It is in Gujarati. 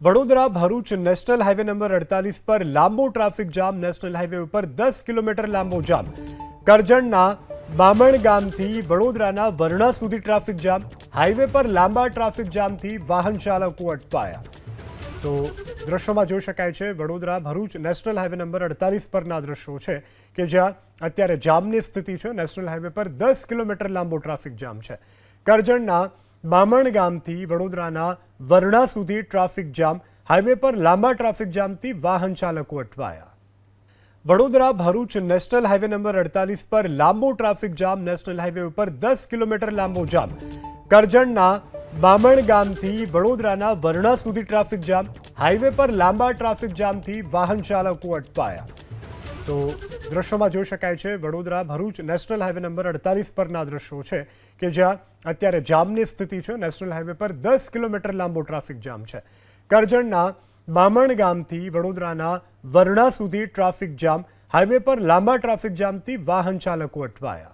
Vadodara Bharuch national highway number 48 પર લાંબો ટ્રાફિક જામ. નેશનલ હાઈવે ઉપર 10 કિલોમીટર લાંબો જામ. કરજણના બામણ ગામથી વડોદરાના વરણા સુધી ટ્રાફિક જામ. હાઈવે પર લાંબા ટ્રાફિક જામથી વાહન ચાલકો અટવાયા. તો દ્રશ્યોમાં જોઈ શકાય છે Vadodara Bharuch national highway number 48 પરના દ્રશ્યો છે કે જ્યાં અત્યારે જામની સ્થિતિ છે. નેશનલ હાઈવે પર 10 કિલોમીટર લાંબો ટ્રાફિક જામ છે. કરજણના બામણ ગામથી વડોદરાના વરણા સુધી ટ્રાફિક જામ. હાઈવે પર લાંબા ટ્રાફિક જામથી વાહન ચાલકો અટવાયા. Vadodara Bharuch national highway number 48 પર લાંબો ટ્રાફિક જામ. નેશનલ હાઈવે ઉપર 10 કિલોમીટર લાંબો જામ. કરજણના બામણ ગામથી વડોદરાના વરણા સુધી ટ્રાફિક જામ. હાઈવે પર લાંબા ટ્રાફિક જામથી વાહન ચાલકો અટવાયા. તો દ્રશ્યોમાં જોઈ શકાય છે Vadodara Bharuch national highway number 48 પરના દ્રશ્યો છે કે જ્યાં અત્યારે જામની સ્થિતિ છે. નેશનલ હાઈવે પર 10 કિલોમીટર લાંબો ટ્રાફિક જામ છે. કરજણના બામણ ગામથી વડોદરાના વરણા સુધી ટ્રાફિક જામ. હાઈવે પર લાંબા ટ્રાફિક જામથી વાહન ચાલકો અટવાયા.